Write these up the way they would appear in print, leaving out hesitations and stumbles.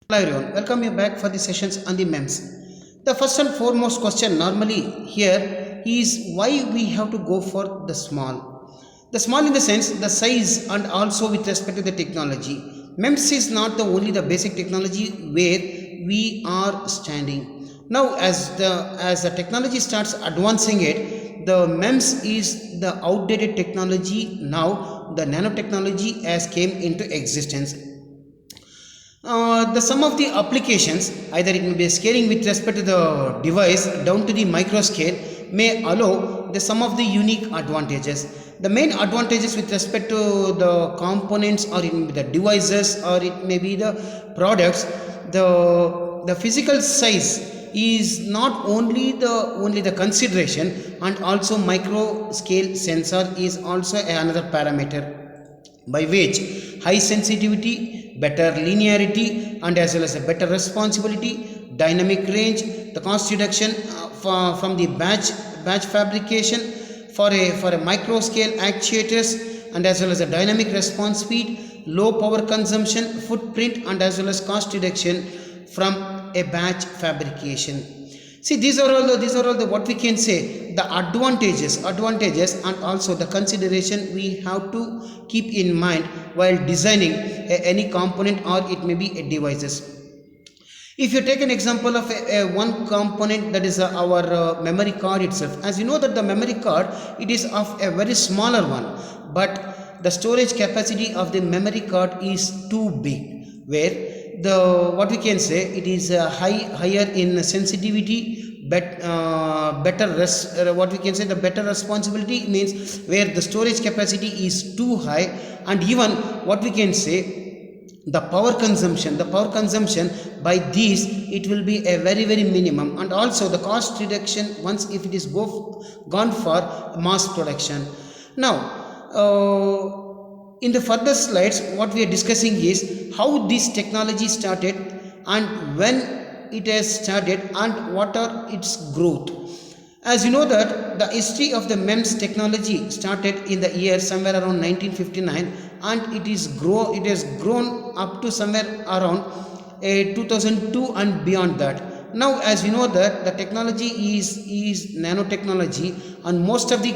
Hello everyone, welcome you back for the sessions on the MEMS. The first and foremost question normally here is why we have to go for the small. The small in the sense the size and also with respect to the technology. MEMS is not the only the basic technology where we are standing. Now as the technology starts advancing it, the MEMS is the outdated technology. Now the nanotechnology has came into existence. The sum of the applications, either it may be scaling with respect to the device down to the micro scale, may allow the some of the unique advantages. The main advantages with respect to the components, or it may be the devices, or it may be the products. The physical size is not only the consideration, and also micro scale sensor is also another parameter by which high sensitivity, better linearity, and as well as a better responsibility, dynamic range, the cost reduction from the batch fabrication for a micro scale actuators, and as well as a dynamic response speed, low power consumption, footprint, and as well as cost reduction from a batch fabrication. See, these are all the what we can say the advantages and also the consideration we have to keep in mind while designing any component, or it may be a devices. If you take an example of one component, that is our memory card itself. As you know that the memory card, it is of a very smaller one, but the storage capacity of the memory card is too big, where the what we can say it is higher in sensitivity, what we can say the better responsibility means where the storage capacity is too high, and even what we can say the power consumption by these, it will be a very minimum, and also the cost reduction once if it is gone for mass production. Now in the further slides what we are discussing is how this technology started, and when it has started, and what are its growth. As you know that the history of the MEMS technology started in the year somewhere around 1959, and it has grown up to somewhere around 2002 and beyond that. Now as we know that the technology is nanotechnology, and most of the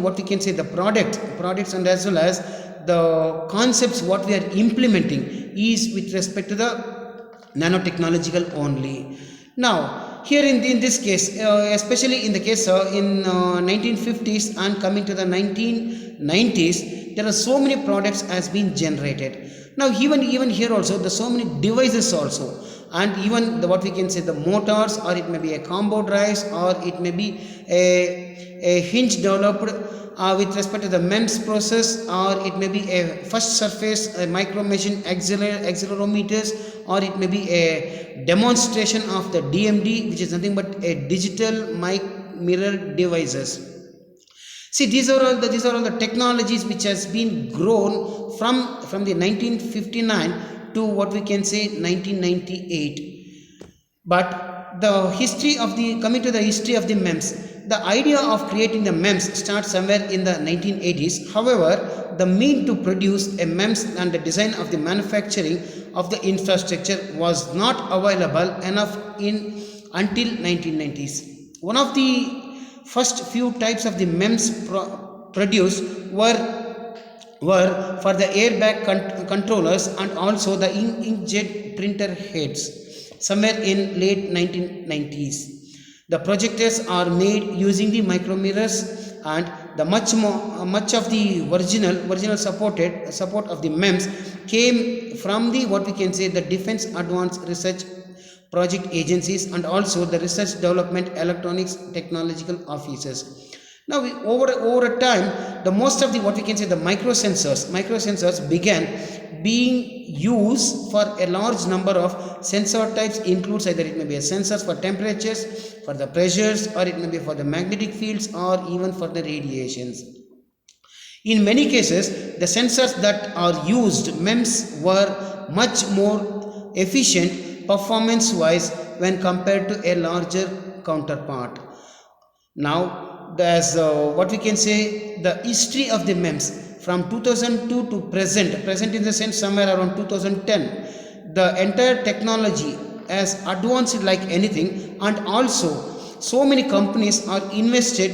what we can say the products and as well as the concepts what we are implementing is with respect to the nanotechnological only. Now here in this case, especially in the case in 1950s and coming to the 1990s, there are so many products has been generated. Now even here also the so many devices also, and even the what we can say the motors, or it may be a combo drives, or it may be a hinge developed with respect to the MEMS process, or it may be a first surface micro machine accelerometers, or it may be a demonstration of the DMD, which is nothing but a digital mic mirror devices. See, these are all the technologies which has been grown from the 1959 to what we can say 1998. But the history of the coming to the history of the MEMS, the idea of creating the MEMS starts somewhere in the 1980s. However, the mean to produce a MEMS and the design of the manufacturing of the infrastructure was not available enough in until 1990s. One of the first few types of the MEMS produced were for the airbag controllers, and also the inkjet printer heads somewhere in late 1990s. The projectors are made using the micro mirrors, and the much of the original support of the MEMS came from the what we can say the Defense Advanced Research Project agencies, and also the research development electronics technological offices. Now over a time, the most of the what we can say the microsensors began being used for a large number of sensor types, includes either it may be a sensors for temperatures, for the pressures, or it may be for the magnetic fields, or even for the radiations. In many cases, the sensors that are used MEMS were much more efficient performance wise when compared to a larger counterpart. Now there's what we can say the history of the MEMS from 2002 to present in the sense somewhere around 2010. the entire technology has advanced like anything, and also so many companies are invested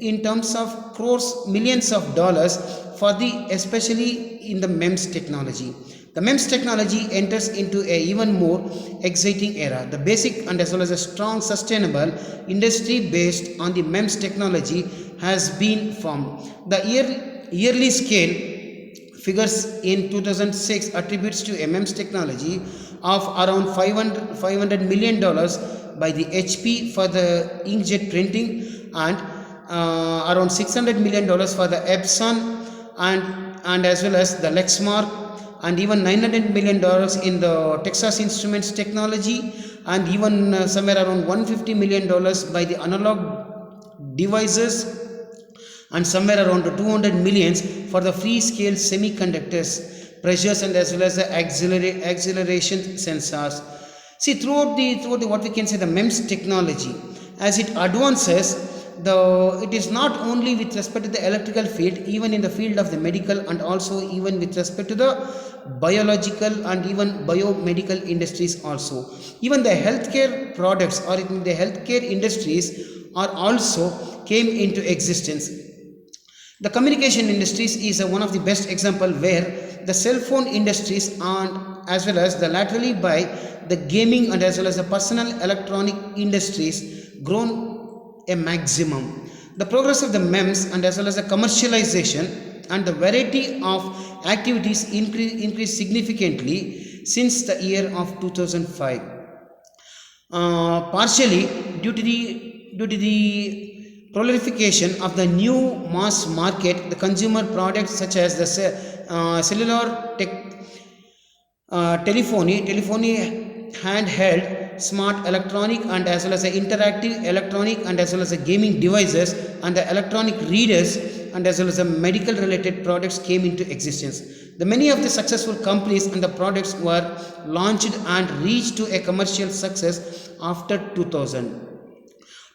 in terms of crores, millions of dollars for the especially in the MEMS technology. The MEMS technology enters into a even more exciting era. The basic and as well as a strong sustainable industry based on the MEMS technology has been formed. The yearly scale figures in 2006 attributes to MEMS technology of around $500 million by the HP for the inkjet printing, and around $600 million for the Epson, and as well as the Lexmark, and even $900 million in the Texas Instruments technology, and even somewhere around $150 million by the Analog Devices, and somewhere around 200 millions for the free scale semiconductors, pressures, and as well as the acceleration sensors. See, throughout the what we can say, the MEMS technology, as it advances, it is not only with respect to the electrical field, even in the field of the medical, and also even with respect to the biological and even biomedical industries also. Even the healthcare products or in the healthcare industries are also came into existence. The communication industries is one of the best example, where the cell phone industries, and as well as the laterally by the gaming and as well as the personal electronic industries grown a maximum. The progress of the MEMS and as well as the commercialization and the variety of activities increased significantly since the year of 2005. Partially due to the proliferation of the new mass market, the consumer products such as the cellular telephony, handheld, smart electronic, and as well as the interactive electronic, and as well as the gaming devices, and the electronic readers, and as well as the medical related products came into existence. The many of the successful companies and the products were launched and reached to a commercial success after 2000.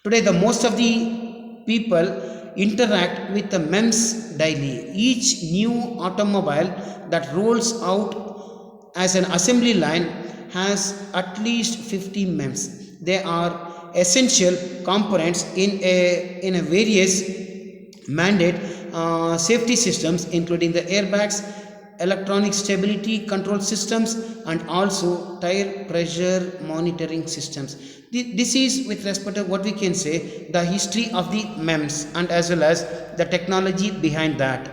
Today, the most of the people interact with the MEMS daily. Each new automobile that rolls out as an assembly line has at least 50 MEMS. They are essential components in a various mandate safety systems, including the airbags, electronic stability control systems, and also tire pressure monitoring systems. This is with respect to what we can say the history of the MEMS and as well as the technology behind that.